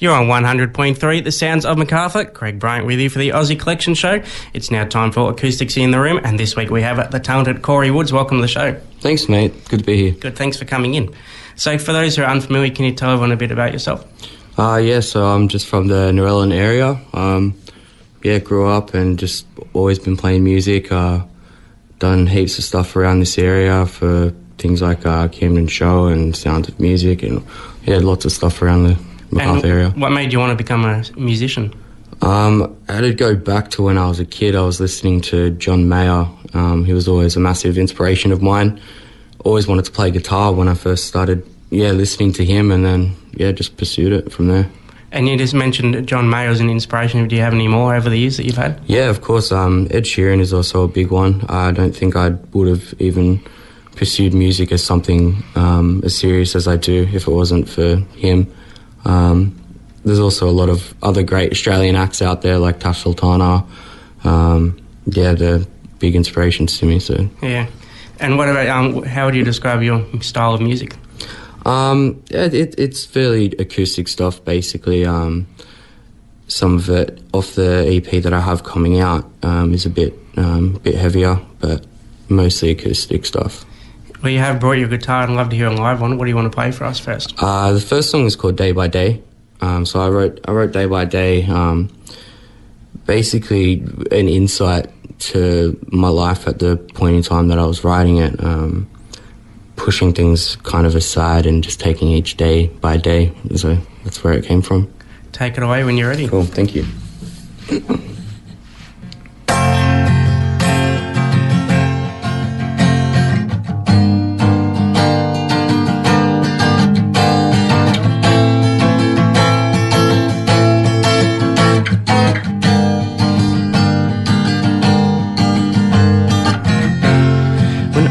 You're on 100.3, The Sounds of MacArthur. Craig Bryant with you for the Aussie Collection Show. It's now time for Acoustics in the Room, and this week we have the talented Corey Woods. Welcome to the show. Thanks, mate. Good to be here. Good, thanks for coming in. So for those who are unfamiliar, can you tell everyone a bit about yourself? So I'm just from the Narellan area. Grew up and just always been playing music. Done heaps of stuff around this area for things like Camden Show and Sounds of Music, and lots of stuff around the MacArthur area. What made you want to become a musician? I had to go back to when I was a kid. I was listening to John Mayer. He was always a massive inspiration of mine. Always wanted to play guitar when I first started listening to him, and then just pursued it from there. And you just mentioned John Mayer as an inspiration. Do you have any more over the years that you've had? Yeah, of course. Ed Sheeran is also a big one. I don't think I would have even pursued music as something as serious as I do if it wasn't for him. There's also a lot of other great Australian acts out there like Tash Sultana. They're big inspirations to me. So yeah. And what about how would you describe your style of music? It's fairly acoustic stuff, basically. Some of it off the EP that I have coming out is a bit heavier, but mostly acoustic stuff. Well, you have brought your guitar and love to hear a live one. What do you want to play for us first? The first song is called Day by Day. So I wrote Day by Day, basically an insight to my life at the point in time that I was writing it, pushing things kind of aside and just taking each day by day. So that's where it came from. Take it away when you're ready. Cool, thank you.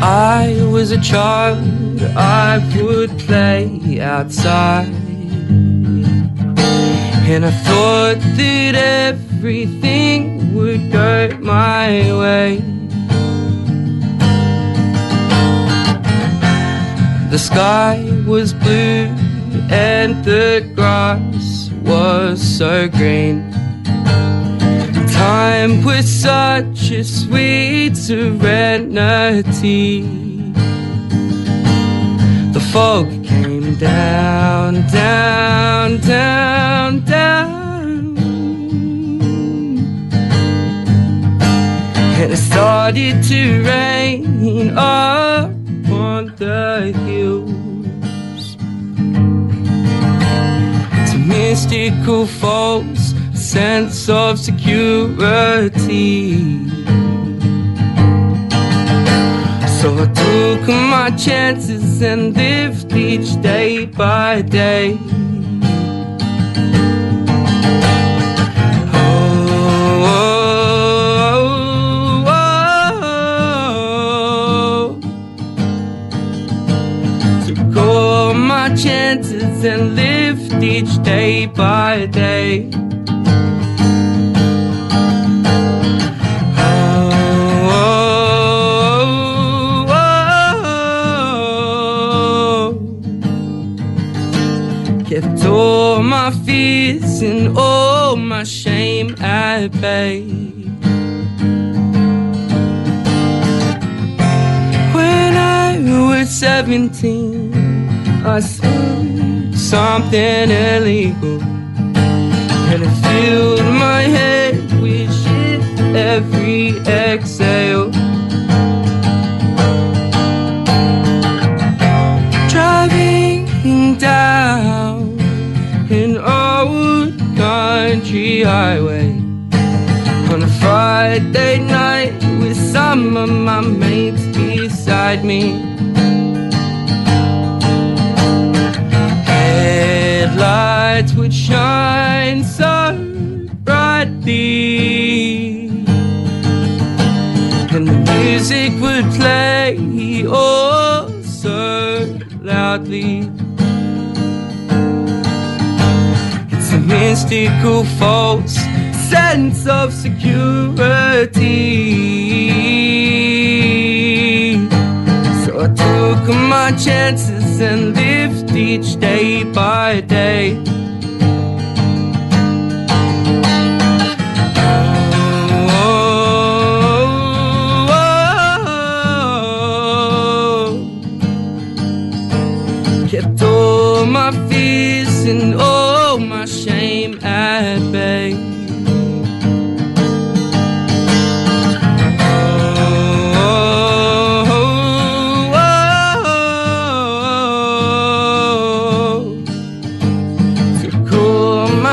I was a child, I would play outside, and I thought that everything would go my way. The sky was blue and the grass was so green. Time was such a sweet serenity. The fog came down, down, down, down, and it started to rain up on the hills. It's a mystical false sense of security. So I took my chances and lived each day by day. Oh, oh, oh, oh. Took all my chances and lived each day by day. Kept all my fears and all my shame at bay. When I was 17, I saw something illegal, and it filled my head with shit every exhale. Driving down an old country highway on a Friday night with some of my mates beside me. Headlights would shine so brightly, and the music would play oh so loudly. It's a mystical false sense of security. So I took my chances and lived each day by day.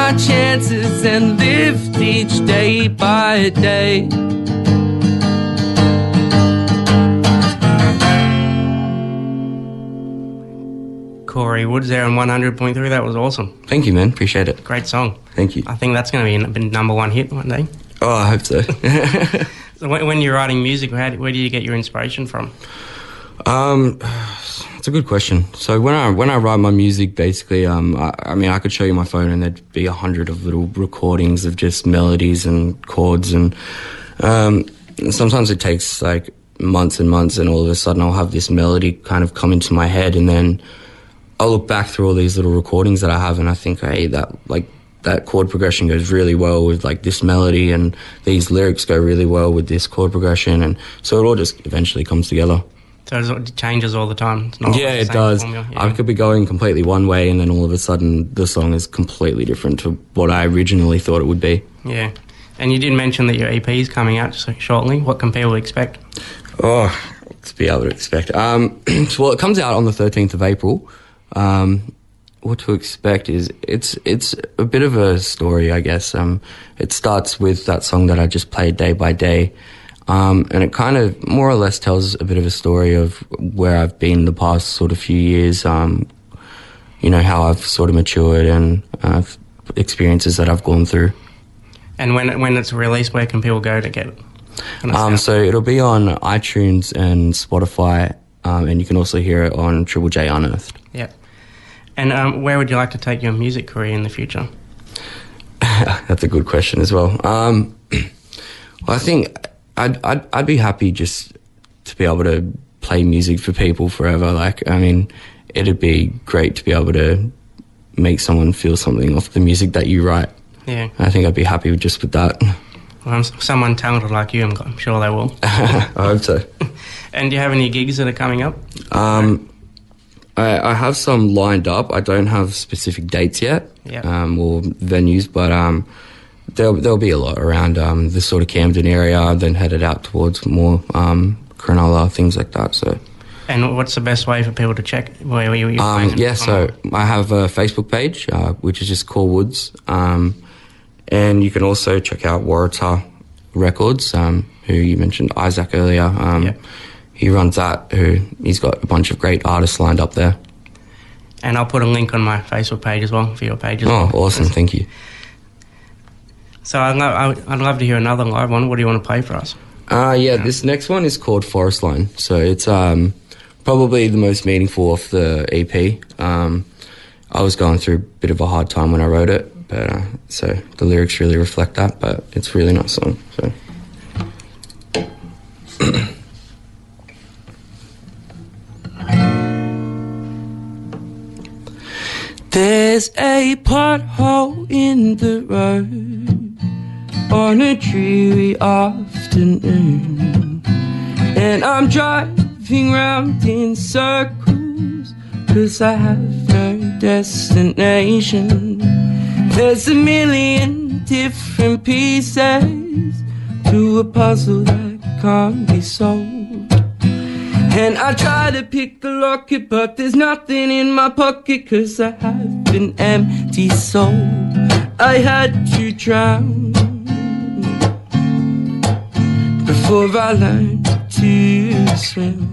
my chances and lived each day by day. Corey Woods there on 100.3. That was awesome. Thank you, man. Appreciate it. Great song. Thank you. I think that's going to be a number one hit one day. Oh, I hope so. So when you're writing music, where do you get your inspiration from? It's a good question. So when I write my music, basically, I mean, I could show you my phone and there'd be 100 of little recordings of just melodies and chords, and sometimes it takes like months and months, and all of a sudden I'll have this melody kind of come into my head, and then I'll look back through all these little recordings that I have, and I think, hey, that chord progression goes really well with like this melody, and these lyrics go really well with this chord progression, and so it all just eventually comes together. So it changes all the time. It's not Yeah, the it same does. formula. Yeah. I could be going completely one way, and then all of a sudden the song is completely different to what I originally thought it would be. Yeah. And you did mention that your EP is coming out shortly. What can people expect? Oh, to be able to expect. Well, it comes out on the 13th of April. What to expect is it's a bit of a story, I guess. It starts with that song that I just played, Day by Day, and it kind of more or less tells a bit of a story of where I've been the past sort of few years, you know, how I've sort of matured and experiences that I've gone through. And when it's released, where can people go to get it? So it'll be on iTunes and Spotify, and you can also hear it on Triple J Unearthed. Yeah. And where would you like to take your music career in the future? That's a good question as well. Well, I think I'd be happy just to be able to play music for people forever. Like, I mean, it'd be great to be able to make someone feel something off the music that you write. Yeah. I think I'd be happy just with that. Well, someone talented like you, I'm sure they will. I hope so. And do you have any gigs that are coming up? I have some lined up. I don't have specific dates yet, or venues, but there'll be a lot around the sort of Camden area, then headed out towards more Cronulla, things like that. So. And what's the best way for people to check where you're playing? Yeah, so I have a Facebook page, which is just Core Woods, and you can also check out Waratah Records, who you mentioned, Isaac, earlier. He runs that, he's got a bunch of great artists lined up there. And I'll put a link on my Facebook page as well, for your page as well. Oh, awesome, thank you. So I'd love to hear another live one. What do you want to play for us? This next one is called Forest Line. So it's probably the most meaningful off the EP. I was going through a bit of a hard time when I wrote it, but so the lyrics really reflect that, but it's a really nice song. So. There's a pothole in the road on a dreary afternoon, and I'm driving round in circles 'cause I have no destination. There's a million different pieces to a puzzle that can't be solved. And I try to pick the locket, but there's nothing in my pocket, 'cause I have an empty soul. I had to drown before I learned to swim.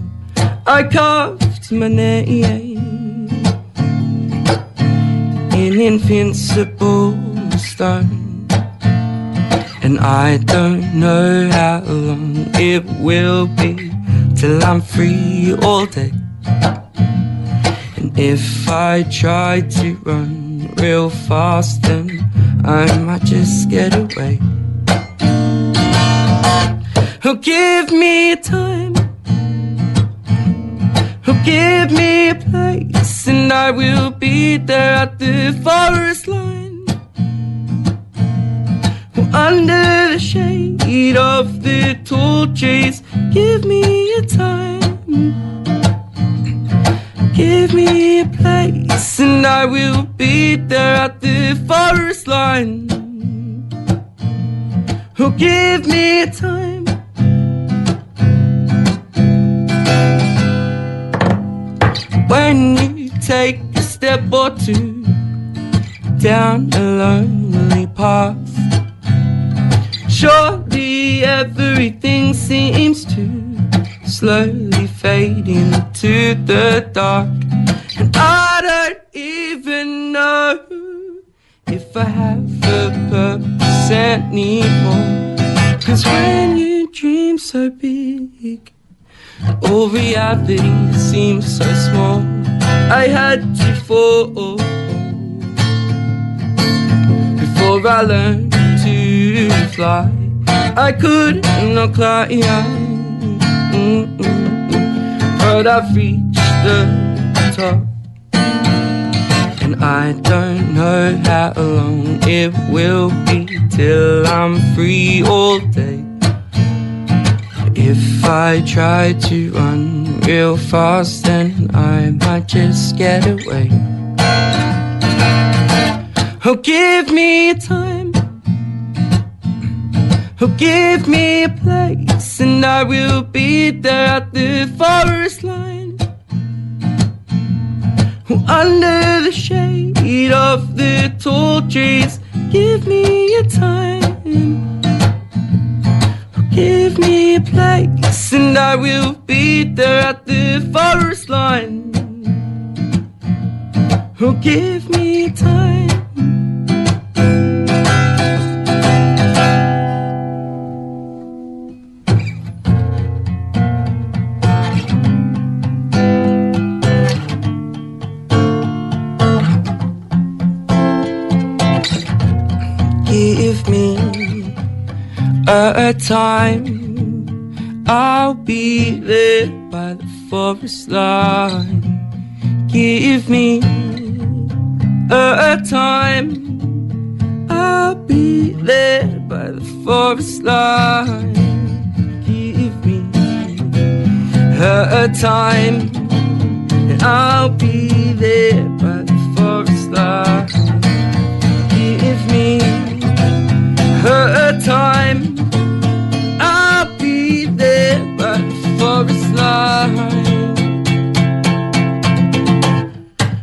I carved my name in invincible stone, and I don't know how long it will be till I'm free all day. And if I try to run real fast, then I might just get away. Oh, give me a time, oh, give me a place, and I will be there at the forest line, oh, under the shade of the tall trees. Give me a time, give me a place, and I will be there at the forest line. Oh, give me a time. When you take a step or two down a lonely path. Surely everything seems to slowly fade into the dark, and I don't even know if I have a purpose anymore. 'Cause when you dream so big, all reality seems so small. I had to fall before I learned to fly. I could not climb, but I've reached the top, and I don't know how long it will be till I'm free all day. If I try to run real fast, then I might just get away. Oh, give me time, oh, give me a place, and I will be there at the forest line. Oh, under the shade of the tall trees, give me a time, oh, give me a place, and I will be there at the forest line. Oh, give me time. Give me a time, I'll be there by the forest line. Give me a time, I'll be there by the forest line. Give me a time, and I'll be there by the forest line. Give me a time, I'll be there by the forest line.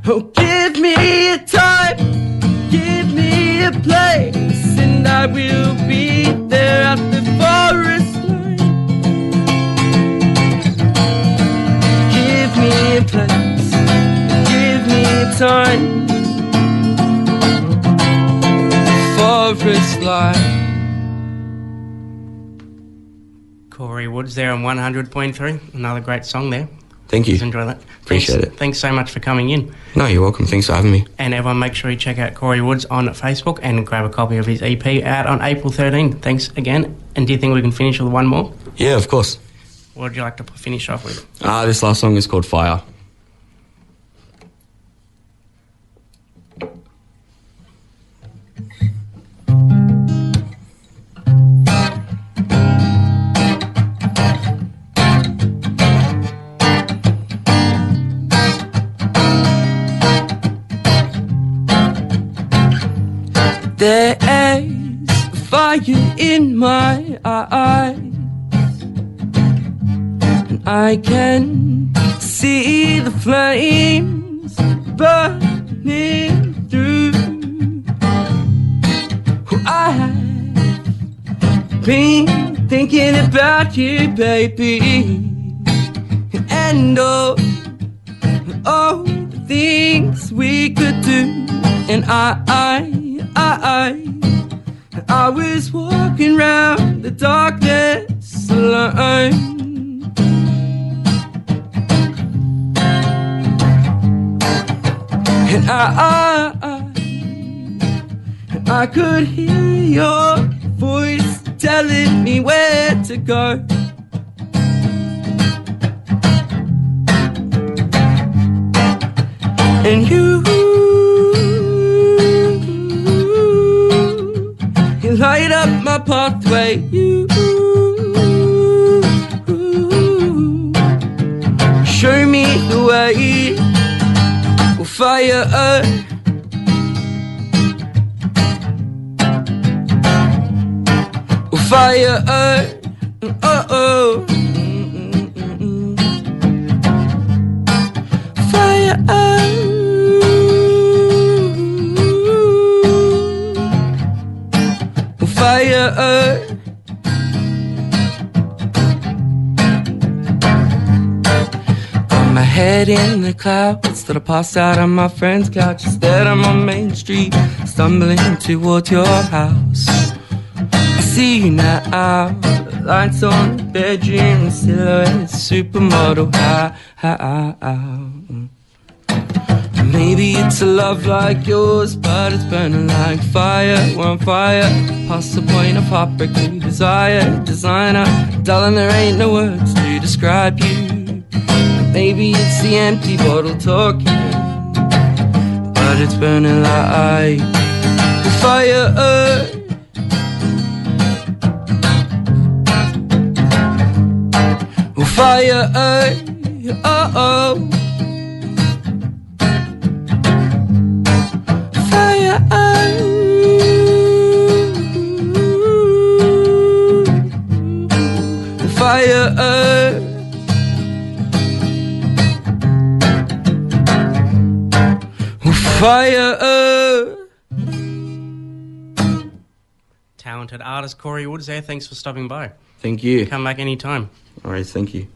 Oh, give me a time, give me a place, and I will be there at the forest line. Give me a place, give me a time, forest line. Corey Woods there on 100.3. Another great song there. Thank you. Just enjoy that. Appreciate it. Thanks so much for coming in. No, you're welcome. Thanks for having me. And everyone, make sure you check out Corey Woods on Facebook and grab a copy of his EP out on April 13. Thanks again. And do you think we can finish with one more? Yeah, of course. What would you like to finish off with? This last song is called Fire. There's fire in my eyes, and I can see the flames burning through. I've been thinking about you, baby, and all the things we could do. And I was walking round the darkness alone, and I could hear your voice telling me where to go. And you light up my pathway. You show me the way. We'll fire earth, we'll fire earth. Oh, fire earth. fire. Got my head in the clouds that I passed out on my friend's couch. Instead I'm on Main Street, stumbling towards your house. I see you now, lights on the bedroom, silhouette, supermodel, how. Maybe it's a love like yours, but it's burning like fire. We're on fire, past the point of heartbreak to desire. Designer, darling, there ain't no words to describe you. Maybe it's the empty bottle talking, but it's burning like fire. Fire, oh, oh. Fire, fire, fire. Talented artist Corey Woods there. Thanks for stopping by. Thank you. Come back anytime. All right, thank you.